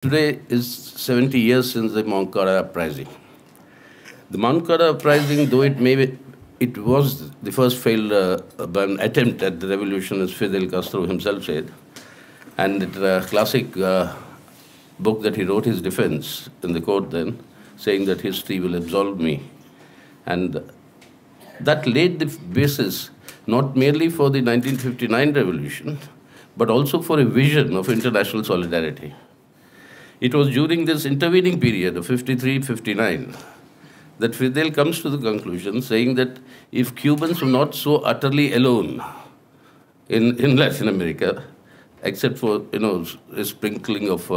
Today is 70 years since the Moncada uprising. The Moncada uprising, though it was the first failed attempt at the revolution, as Fidel Castro himself said, and it's a classic book that he wrote his defense in the court then, saying that history will absolve me. And that laid the basis not merely for the 1959 revolution, but also for a vision of international solidarity. It was during this intervening period of 53-59 that Fidel comes to the conclusion saying that if Cubans were not so utterly alone in Latin America, except for a sprinkling of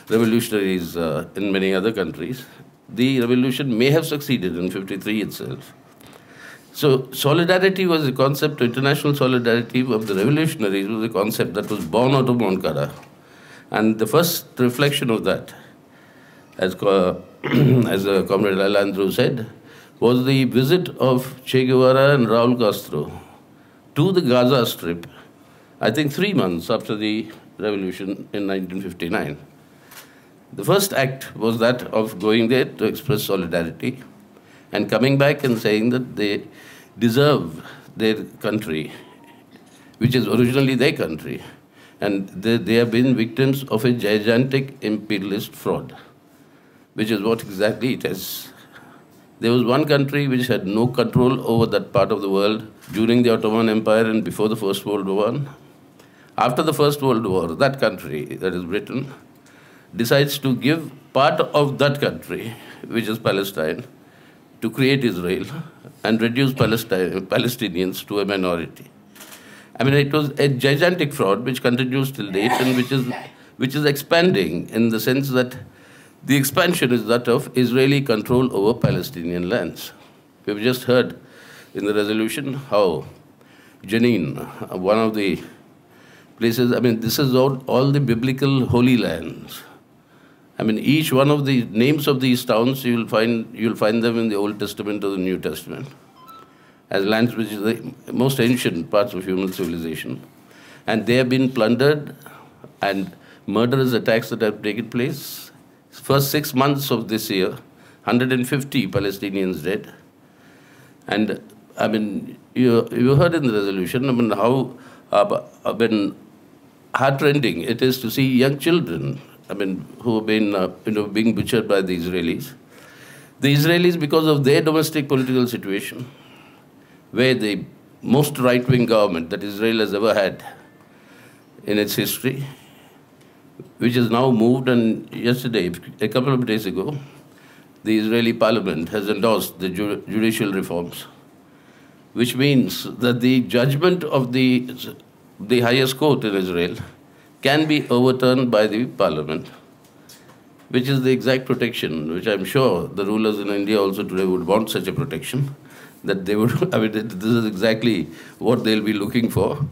revolutionaries in many other countries, the revolution may have succeeded in 53 itself. So solidarity was a concept, international solidarity of the revolutionaries was a concept that was born out of Moncada. And the first reflection of that, as Comrade Alejandro said, was the visit of Che Guevara and Raul Castro to the Gaza Strip, I think 3 months after the revolution in 1959. The first act was that of going there to express solidarity and coming back and saying that they deserve their country, which is originally their country, and they have been victims of a gigantic imperialist fraud, which is what exactly it is. There was one country which had no control over that part of the world during the Ottoman Empire and before the First World War. After the First World War, that country, that is Britain, decides to give part of that country, which is Palestine, to create Israel and reduce Palestinians to a minority. I mean, it was a gigantic fraud which continues till date and which is expanding in the sense that the expansion is that of Israeli control over Palestinian lands. We've just heard in the resolution how Jenin, one of the places, I mean, this is all the biblical holy lands. I mean, each one of the names of these towns, you'll find them in the Old Testament or the New Testament, as lands which are the most ancient parts of human civilization. And they have been plundered, and murderous attacks that have taken place. First 6 months of this year, 150 Palestinians dead. And I mean, you heard in the resolution, I mean, how heartrending it is to see young children, I mean, who have been being butchered by the Israelis. The Israelis, because of their domestic political situation, where the most right-wing government that Israel has ever had in its history, which has now moved, and yesterday, a couple of days ago, the Israeli parliament has endorsed the judicial reforms, which means that the judgment of the highest court in Israel can be overturned by the parliament, which is the exact protection, which I'm sure the rulers in India also today would want such a protection, that they would, I mean, this is exactly what they'll be looking for,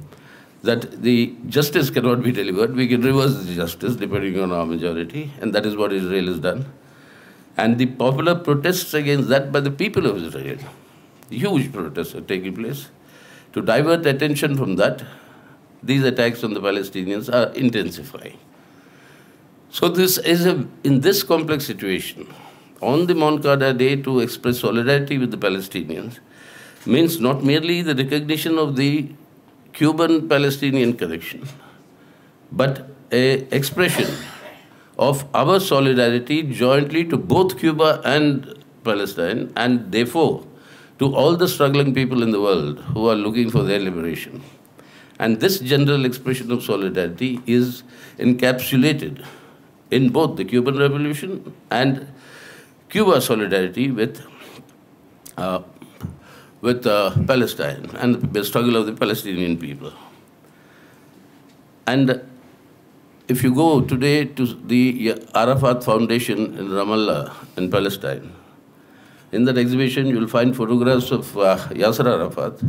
that the justice cannot be delivered. We can reverse the justice depending on our majority, and that is what Israel has done. And the popular protests against that by the people of Israel, huge protests are taking place. To divert attention from that, these attacks on the Palestinians are intensifying. So this is in this complex situation, on the Moncada Day to express solidarity with the Palestinians means not merely the recognition of the Cuban-Palestinian connection, but an expression of our solidarity jointly to both Cuba and Palestine, and therefore to all the struggling people in the world who are looking for their liberation. And this general expression of solidarity is encapsulated in both the Cuban Revolution and Cuba solidarity with Palestine and the struggle of the Palestinian people. And if you go today to the Arafat Foundation in Ramallah in Palestine, in that exhibition you'll find photographs of Yasser Arafat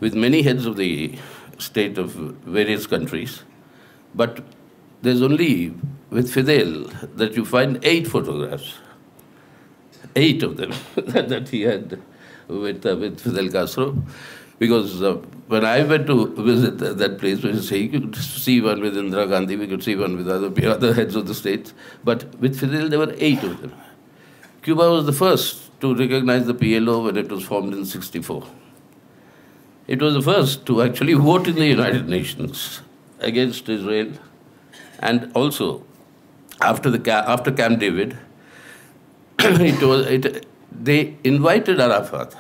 with many heads of the state of various countries, but there's only with Fidel that you find 8 photographs, 8 of them that he had with Fidel Castro. Because when I went to visit that place, we say you could see one with Indira Gandhi, we could see one with other heads of the states, but with Fidel there were 8 of them. Cuba was the first to recognize the PLO when it was formed in '64. It was the first to actually vote in the United Nations against Israel, and also after Camp David, they invited Arafat.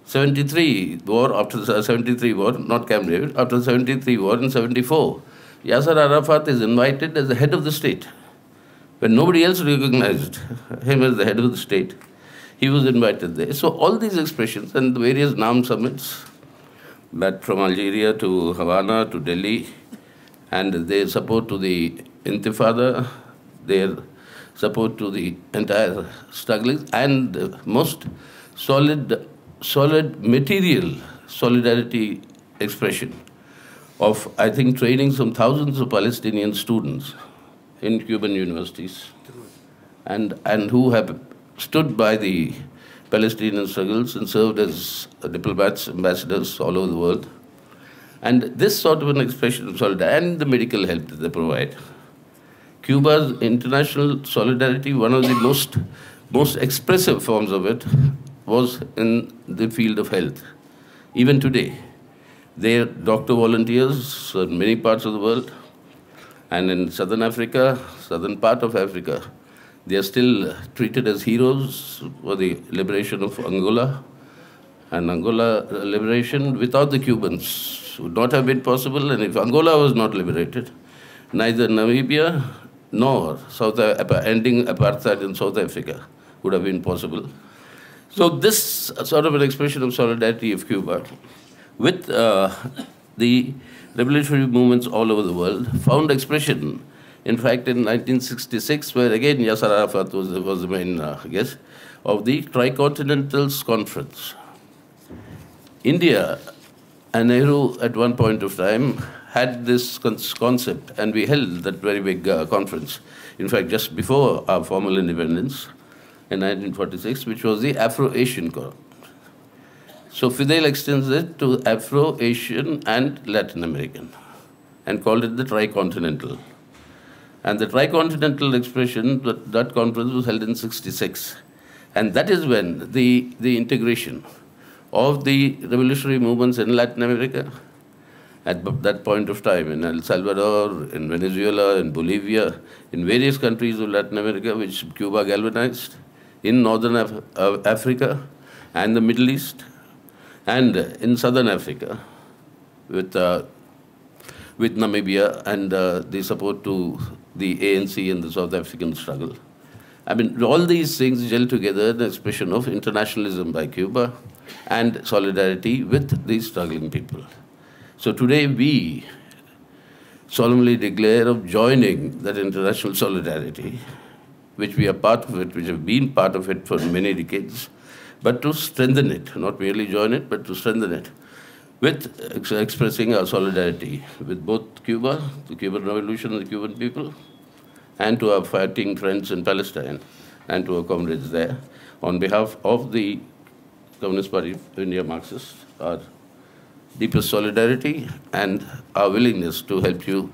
73 war, after the 73 war, not Camp David, after the 73 war in 74, Yasser Arafat is invited as the head of the state. When nobody else recognized him as the head of the state, he was invited there. So all these expressions and the various NAM summits, that from Algeria to Havana to Delhi, and their support to the Intifada, their support to the entire struggling, and most solid material solidarity expression of, I think, training some thousands of Palestinian students in Cuban universities, and who have stood by the Palestinian struggles and served as diplomats, ambassadors all over the world. And this sort of an expression of solidarity and the medical help that they provide. Cuba's international solidarity, one of the most expressive forms of it, was in the field of health. Even today, there are doctor volunteers in many parts of the world, and in southern Africa, southern part of Africa, they are still treated as heroes for the liberation of Angola. And Angola liberation without the Cubans would not have been possible. And if Angola was not liberated, neither Namibia nor ending apartheid in South Africa would have been possible. So this sort of an expression of solidarity of Cuba with the revolutionary movements all over the world found expression, in fact, in 1966, where again Yasser Arafat was the main guest of the Tricontinental Conference. India and Nehru at one point of time had this concept, and we held that very big conference, in fact, just before our formal independence in 1946, which was the Afro-Asian Conference. So Fidel extends it to Afro-Asian and Latin American and called it the Tricontinental. And the Tricontinental expression, that conference was held in '66. And that is when the integration of the revolutionary movements in Latin America, at that point of time, in El Salvador, in Venezuela, in Bolivia, in various countries of Latin America, which Cuba galvanized, in Northern Africa and the Middle East, and in Southern Africa, with Namibia and the support to the ANC and the South African struggle. I mean, all these things gel together in an expression of internationalism by Cuba and solidarity with these struggling people. So today we solemnly declare of joining that international solidarity, which we are part of it, which have been part of it for many decades, but to strengthen it, not merely join it, but to strengthen it, with expressing our solidarity with both Cuba, the Cuban Revolution and the Cuban people, and to our fighting friends in Palestine, and to our comrades there. On behalf of the Communist Party of India Marxists, our deepest solidarity and our willingness to help you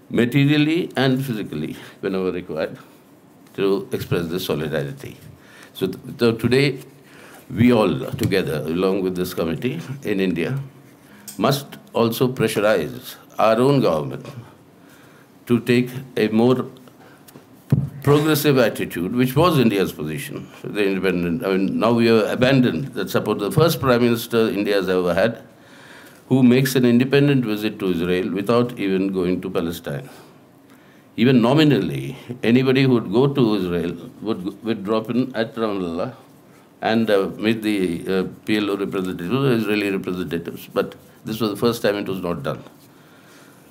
materially and physically whenever required to express this solidarity. So today, we all together, along with this committee in India, must also pressurize our own government to take a more progressive attitude, which was India's position. The independent, I mean, now we have abandoned that support. The first Prime Minister India has ever had, who makes an independent visit to Israel without even going to Palestine. Even nominally, anybody who would go to Israel would drop in at Ramallah and meet the PLO representatives, Israeli representatives. But this was the first time it was not done.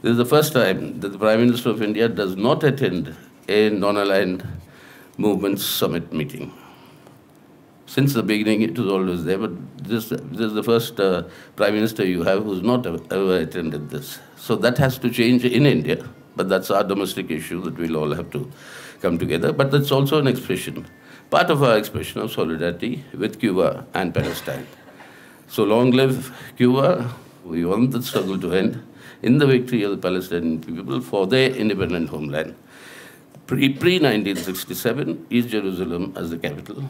This is the first time that the Prime Minister of India does not attend a non-aligned movements summit meeting. Since the beginning, it was always there, but this is the first Prime Minister you have who's not ever attended this. So that has to change in India, but that's our domestic issue that we'll all have to come together. But that's also an expression, part of our expression of solidarity with Cuba and Palestine. So long live Cuba. We want the struggle to end in the victory of the Palestinian people for their independent homeland. Pre-1967, East Jerusalem as the capital.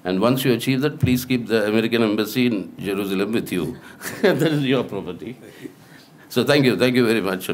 And once you achieve that, please keep the American embassy in Jerusalem with you. That is your property. So thank you very much.